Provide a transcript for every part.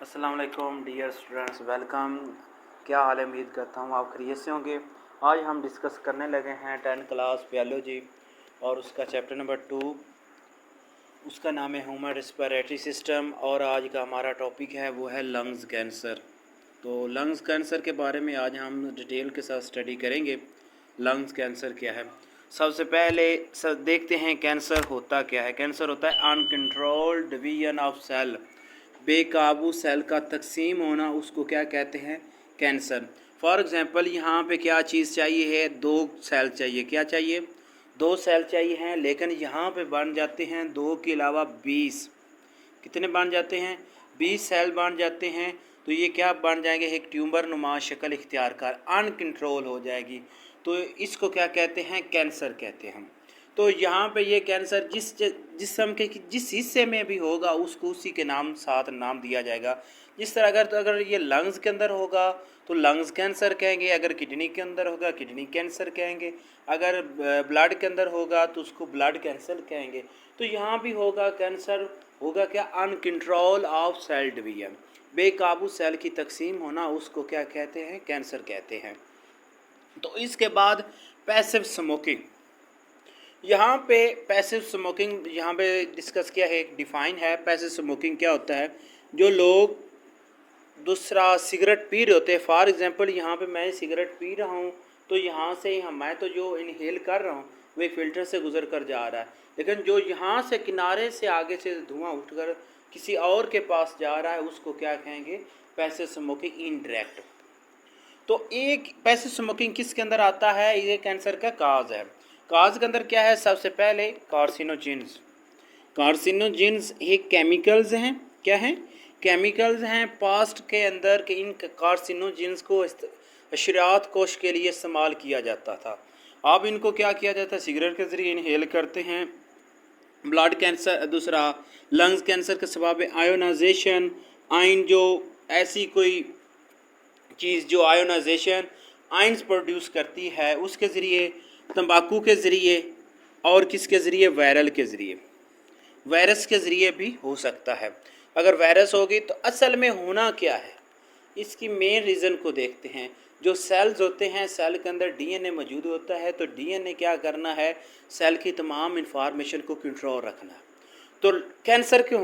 अस्सलाम वालेकुम dear students, welcome. क्या हाल है? उम्मीद करता हूँ आप खैरियत से होंगे। आज हम डिस्कस करने लगे हैं 10th क्लास बायोलॉजी और उसका चैप्टर नंबर 2, उसका नाम है ह्यूमन रेस्पिरेटरी सिस्टम। और आज का हमारा टॉपिक है वो है लंग्स कैंसर। तो लंग्स कैंसर के बारे में आज हम डिटेल के साथ स्टडी करेंगे। लंग्स कैंसर क्या है? सबसे पहले देखते हैं कैंसर होता क्या है। कैंसर होता है अनकंट्रोल्ड डिवीजन ऑफ सेल, बेकाबू सेल का तकसीम होना, उसको क्या कहते हैं? कैंसर। फॉर एग्ज़ाम्पल यहाँ पे क्या चीज़ चाहिए है? 2 सेल चाहिए। क्या चाहिए? 2 सेल चाहिए हैं, लेकिन यहाँ पे बन जाते हैं 2 के अलावा 20। कितने बन जाते हैं? 20 सेल बन जाते हैं। तो ये क्या बन जाएंगे? एक ट्यूमर नुमा शक्ल इख्तियार कर अनकंट्रोल हो जाएगी। तो इसको क्या कहते हैं? कैंसर कहते हैं। तो यहाँ पे ये कैंसर जिस जिस्म के जिस हिस्से में भी होगा उसको उसी के नाम साथ नाम दिया जाएगा। जिस तरह अगर ये लंग्स के अंदर होगा तो लंग्स कैंसर कहेंगे, अगर किडनी के अंदर होगा किडनी कैंसर कहेंगे, अगर ब्लड के अंदर होगा तो उसको ब्लड कैंसर कहेंगे। तो यहाँ भी होगा कैंसर, होगा क्या? अनकंट्रोल ऑफ सेल डिवीजन, बेकाबू सेल की तकसीम होना, उसको क्या कहते हैं? कैंसर कहते हैं। तो इसके बाद पैसिव स्मोकिंग। यहाँ पे पैसिव स्मोकिंग यहाँ पे डिस्कस किया है, एक डिफ़ाइन है। पैसिव स्मोकिंग क्या होता है? जो लोग दूसरा सिगरेट पी रहे होते हैं। फॉर एग्जांपल यहाँ पे मैं सिगरेट पी रहा हूँ तो यहाँ से मैं तो जो इनहेल कर रहा हूँ वो एक फ़िल्टर से गुजर कर जा रहा है, लेकिन जो यहाँ से किनारे से आगे से धुआं उठकर किसी और के पास जा रहा है उसको क्या कहेंगे? Passive smoking indirect. तो एक पैसिव स्मोकिंग किसके अंदर आता है? ये कैंसर का काज है। काज के अंदर क्या है? सबसे पहले कार्सिनोजेंस। कार्सिनोजेंस एक केमिकल्स हैं। क्या हैं? केमिकल्स हैं। पास्ट के अंदर के इन कार्सिनोजेंस को अशरात कोश के लिए इस्तेमाल किया जाता था। अब इनको क्या किया जाता है? सिगरेट के ज़रिए इनहेल करते हैं। ब्लड कैंसर, दूसरा लंग्स कैंसर के सबब आयोनाइजेशन, आयन जो ऐसी कोई चीज़ जो आयोनाइजेशन आयंस प्रोड्यूस करती है उसके ज़रिए, तंबाकू के ज़रिए, और किसके ज़रिए? वायरल के ज़रिए, वायरस के ज़रिए भी हो सकता है। अगर वायरस होगी तो असल में होना क्या है, इसकी मेन रीज़न को देखते हैं। जो सेल्स होते हैं, सेल के अंदर डीएनए मौजूद होता है। तो डीएनए क्या करना है? सेल की तमाम इंफॉर्मेशन को कंट्रोल रखना है। तो कैंसर के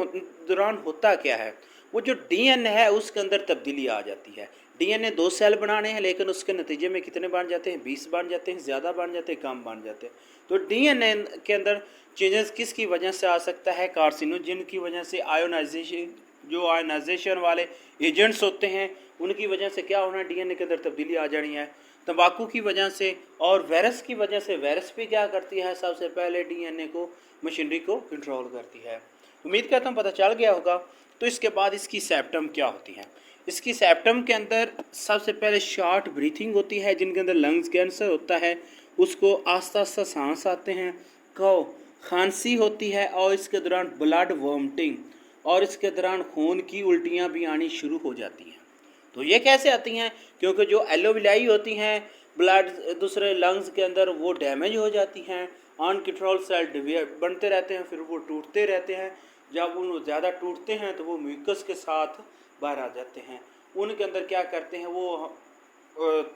दौरान होता क्या है? वो जो डीएनए है उसके अंदर तब्दीली आ जाती है। डीएनए 2 सेल बनाने हैं, लेकिन उसके नतीजे में कितने बन जाते हैं? 20 बन जाते हैं, ज़्यादा बन जाते हैं, कम बन जाते हैं। तो डीएनए के अंदर चेंजेस किसकी वजह से आ सकता है? कार्सिनोजेन की वजह से। आयोनाइजेशन, जो आयोनाइजेशन वाले एजेंट्स होते हैं उनकी वजह से क्या होना? डीएनए के अंदर तब्दीली आ जानी है। तंबाकू की वजह से और वायरस की वजह से। वायरस भी क्या करती है? सबसे पहले डीएनए को, मशीनरी को कंट्रोल करती है। उम्मीद करता हूँ पता चल गया होगा। तो इसके बाद इसकी सेप्टम क्या होती है? इसकी सेप्टम के अंदर सबसे पहले शॉर्ट ब्रीथिंग होती है। जिनके अंदर लंग्स कैंसर होता है उसको आस्ता आस्ता सांस आते हैं, खांसी होती है, और इसके दौरान ब्लड वॉमिटिंग, और इसके दौरान खून की उल्टियाँ भी आनी शुरू हो जाती हैं। तो ये कैसे आती हैं? क्योंकि जो एलोविलाई होती हैं ब्लड दूसरे लंग्स के अंदर वो डैमेज हो जाती हैं। अनकंट्रोल सेल बनते रहते हैं, फिर वो टूटते रहते हैं। जब उन ज़्यादा टूटते हैं तो वो म्यूकस के साथ बाहर आ जाते हैं। उनके अंदर क्या करते हैं? वो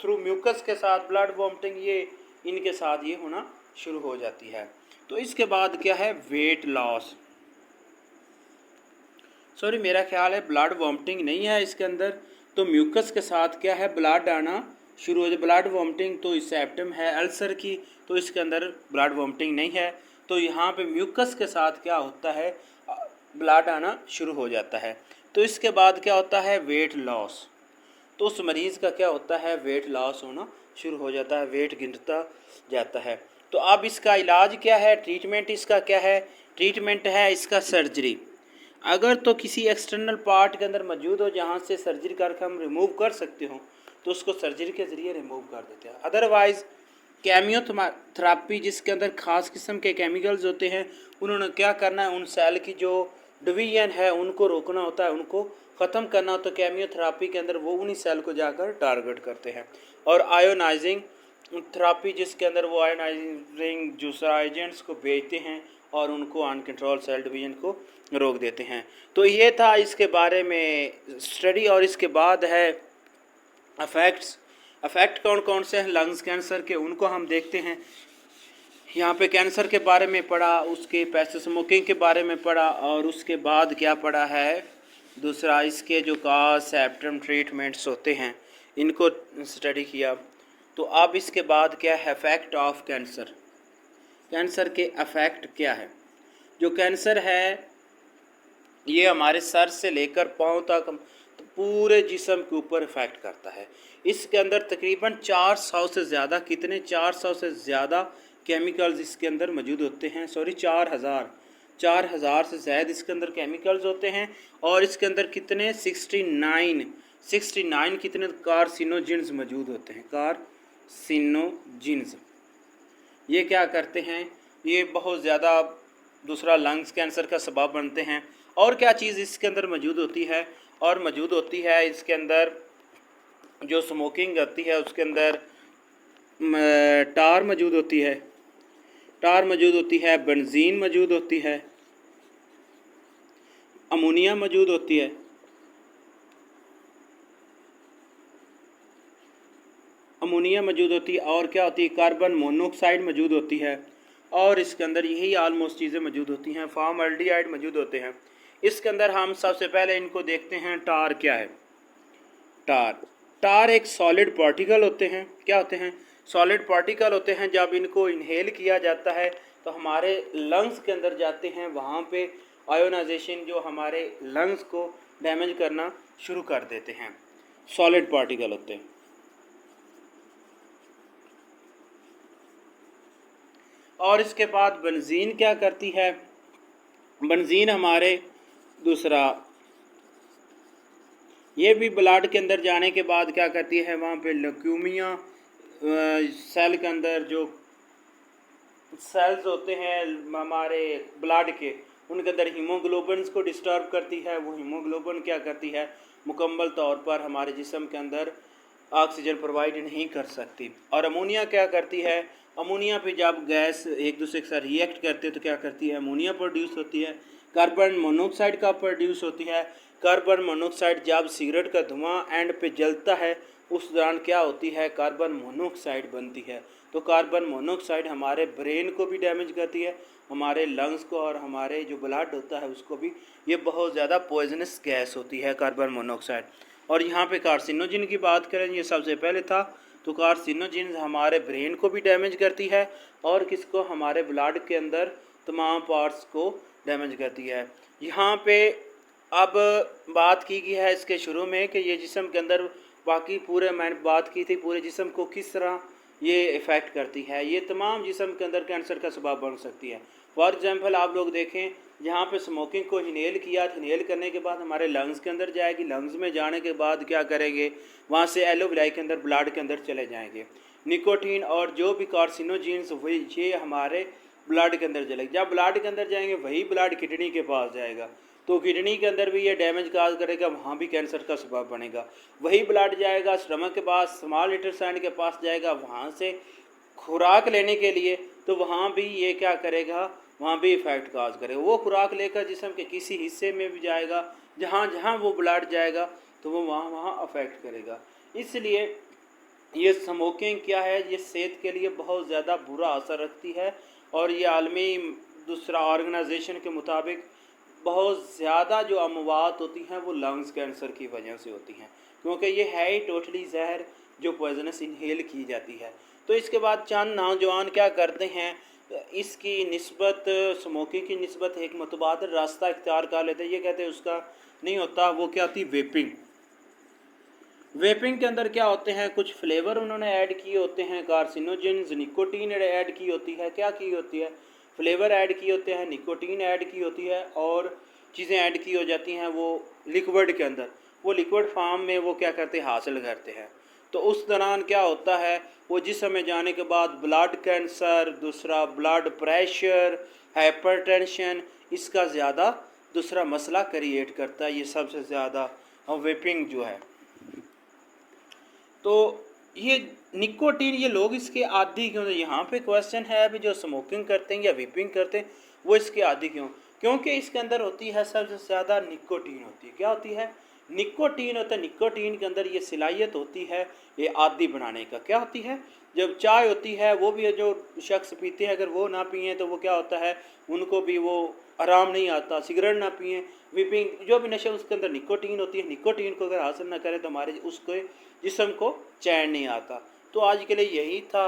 थ्रू म्यूकस के साथ ब्लड वॉमिटिंग, ये इनके साथ ये होना शुरू हो जाती है। तो इसके बाद क्या है? Weight loss. सॉरी, मेरा ख्याल है ब्लड वॉमिटिंग नहीं है इसके अंदर। तो म्यूकस के साथ क्या है? ब्लड आना शुरू हो जाए। ब्लड वॉमिटिंग तो इस सेप्टम है अल्सर की, तो इसके अंदर ब्लड वॉमिटिंग नहीं है। तो यहाँ पे म्यूकस के साथ क्या होता है? ब्लड आना शुरू हो जाता है। तो इसके बाद क्या होता है? Weight loss. तो उस मरीज़ का क्या होता है? वेट लॉस होना शुरू हो जाता है, वेट गिरता जाता है। तो अब इसका इलाज क्या है? ट्रीटमेंट इसका क्या है? ट्रीटमेंट है इसका सर्जरी। अगर तो किसी एक्सटर्नल पार्ट के अंदर मौजूद हो जहाँ से सर्जरी करके हम रिमूव कर सकते हो तो उसको सर्जरी के ज़रिए रिमूव कर देते हैं। अदरवाइज़ केमियोथेरापी, जिसके अंदर ख़ास किस्म के केमिकल्स होते हैं, उन्होंने क्या करना है? उन सेल की जो डिवीजन है उनको रोकना होता है, उनको ख़त्म करना। तो केमियोथेरापी के अंदर वो उन्हीं सेल को जाकर टारगेट करते हैं। और आयोनाइजिंग थेरापी, जिसके अंदर वो आयोनाइजिंग दूसरा एजेंट्स को भेजते हैं और उनको अनकंट्रोल सेल डिवीजन को रोक देते हैं। तो ये था इसके बारे में स्टडी। और इसके बाद है अफेक्ट कौन कौन से हैं लंग्स कैंसर के, उनको हम देखते हैं। यहाँ पे कैंसर के बारे में पढ़ा, उसके पैसे स्मोकिंग के बारे में पढ़ा, और उसके बाद क्या पढ़ा है दूसरा, इसके जो काज सिम्टम ट्रीटमेंट्स होते हैं इनको स्टडी किया। तो अब इसके बाद क्या है इफेक्ट ऑफ कैंसर, कैंसर के अफेक्ट क्या है। जो कैंसर है ये हमारे सर से लेकर पाँव तक तो पूरे जिस्म के ऊपर इफेक्ट करता है। इसके अंदर तकरीबन 400 से ज़्यादा, कितने 400 से ज़्यादा केमिकल्स इसके अंदर मौजूद होते हैं। सॉरी 4000 से ज़्यादा इसके अंदर केमिकल्स होते हैं। और इसके अंदर कितने 69 कितने कार्सिनोजेंस मौजूद होते हैं। कार्सिनोजेंस ये क्या करते हैं, ये बहुत ज़्यादा दूसरा लंग्स कैंसर का सबब बनते हैं। और क्या चीज़ इसके अंदर मौजूद होती है, और मौजूद होती है इसके अंदर जो स्मोकिंग होती है उसके अंदर टार मौजूद होती है, बेंजीन मौजूद होती है, अमोनिया मौजूद होती है, और क्या होती है कार्बन मोनोऑक्साइड मौजूद होती है। और इसके अंदर यही आलमोस्ट चीज़ें मौजूद होती हैं। फॉर्मल्डिहाइड मौजूद होते हैं। इसके अंदर हम सबसे पहले इनको देखते हैं। टार क्या है, टार एक सॉलिड पार्टिकल होते हैं। क्या होते हैं, सॉलिड पार्टिकल होते हैं। जब इनको इनहेल किया जाता है तो हमारे लंग्स के अंदर जाते हैं, वहाँ पे आयोनाइजेशन जो हमारे लंग्स को डैमेज करना शुरू कर देते हैं। सॉलिड पार्टिकल होते हैं। और इसके बाद बेंजीन क्या करती है, बेंजीन हमारे दूसरा ये भी ब्लड के अंदर जाने के बाद क्या करती है, वहाँ पे ल्यूकेमिया सेल के अंदर जो सेल्स होते हैं हमारे ब्लड के, उनके अंदर हीमोग्लोबिन को डिस्टर्ब करती है। वो हीमोग्लोबिन क्या करती है, मुकम्मल तौर पर हमारे जिस्म के अंदर ऑक्सीजन प्रोवाइड नहीं कर सकती। और अमोनिया क्या करती है, अमोनिया पे जब गैस एक दूसरे के साथ रिएक्ट करते हैं तो क्या करती है, अमोनिया प्रोड्यूस होती है। कार्बन मोनोऑक्साइड का प्रोड्यूस होती है। कार्बन मोनोऑक्साइड जब सिगरेट का धुआं एंड पे जलता है उस दौरान क्या होती है, कार्बन मोनोऑक्साइड बनती है। तो कार्बन मोनोऑक्साइड हमारे ब्रेन को भी डैमेज करती है, हमारे लंग्स को, और हमारे जो ब्लड होता है उसको भी। ये बहुत ज़्यादा पॉइजनस गैस होती है कार्बन मोनोऑक्साइड। और यहाँ पे कार्सिनोजिन की बात करें, ये सबसे पहले था। तो कार्सिनोजिन हमारे ब्रेन को भी डैमेज करती है, और किसको, हमारे ब्लड के अंदर तमाम पार्ट्स को डैमेज करती है। यहाँ पे अब बात की गई है इसके शुरू में कि ये जिस्म के अंदर, बाकी पूरे मैंने बात की थी पूरे जिस्म को किस तरह ये इफ़ेक्ट करती है। ये तमाम जिस्म के अंदर कैंसर का सबब बन सकती है। फॉर एग्जांपल आप लोग देखें, जहाँ पे स्मोकिंग को इनहेल किया, इनहेल करने के बाद हमारे लंग्स के अंदर जाएगी। लंग्स में जाने के बाद क्या करेंगे, वहाँ से एलोविलाई के अंदर, ब्लड के अंदर चले जाएंगे। निकोटीन और जो भी कार्सिनोजेंस वही ये हमारे ब्लड के अंदर चलेगी। जब ब्लड के अंदर जाएंगे वही ब्लड किडनी के पास जाएगा, तो किडनी के अंदर भी ये डैमेज काज करेगा, वहाँ भी कैंसर का सबब बनेगा। वही ब्लड जाएगा स्टमक के पास, स्मॉल इंटेस्टाइन के पास जाएगा, वहाँ से खुराक लेने के लिए, तो वहाँ भी ये क्या करेगा, वहाँ भी इफ़ेक्ट काज करेगा। वो खुराक लेकर जिस्म के किसी हिस्से में भी जाएगा, जहाँ जहाँ वो ब्लड जाएगा तो वो वहाँ अफेक्ट करेगा। इसलिए ये स्मोकिंग क्या है, ये सेहत के लिए बहुत ज़्यादा बुरा असर रखती है। और ये आलमी दूसरा ऑर्गेनाइजेशन के मुताबिक बहुत ज़्यादा जो अमवात होती हैं वो लंग्स कैंसर की वजह से होती हैं, क्योंकि ये है ही टोटली जहर जो पॉइजनस इनहेल की जाती है। तो इसके बाद चंद नौजवान क्या करते हैं, इसकी निस्बत, स्मोकिंग की निस्बत एक मुतबादल रास्ता इख्तियार कर लेते हैं। ये कहते हैं उसका नहीं होता, वो क्या होती, वेपिंग। वेपिंग के अंदर क्या होते हैं, कुछ फ्लेवर उन्होंने ऐड किए होते हैं, कार्सिनोजेंस, निकोटीन ऐड की होती है। क्या की होती है, फ्लेवर ऐड किए होते हैं, निकोटीन ऐड की होती है, और चीज़ें ऐड की हो जाती हैं वो लिक्विड के अंदर। वो लिक्विड फार्म में वो क्या करते हैं, हासिल करते हैं। तो उस दौरान क्या होता है, वो जिस्म में जाने के बाद ब्लड कैंसर, दूसरा ब्लड प्रेशर, हाइपरटेंशन, इसका ज़्यादा दूसरा मसला क्रिएट करता है ये सबसे ज़्यादा वेपिंग जो है। तो ये निकोटीन, ये लोग इसके आदी क्यों हैं। यहाँ पे क्वेश्चन है अभी, जो स्मोकिंग करते हैं या वेपिंग करते हैं वो इसके आदि क्यों? क्योंकि इसके अंदर होती है सबसे ज़्यादा निकोटीन होती है। क्या होती है? निकोटीन होता है। निकोटीन के अंदर ये सलाहियत होती है ये आदि बनाने का। क्या होती है? जब चाय होती है वो भी जो शख्स पीते हैं, अगर वो ना पिए तो वो क्या होता है, उनको भी वो आराम नहीं आता। सिगरेट ना पिए, विपिंग, जो भी नशा, उसके अंदर निकोटीन होती है। निकोटीन को अगर हासिल ना करें तो हमारे उसके जिस्म को चैन नहीं आता। तो आज के लिए यही था।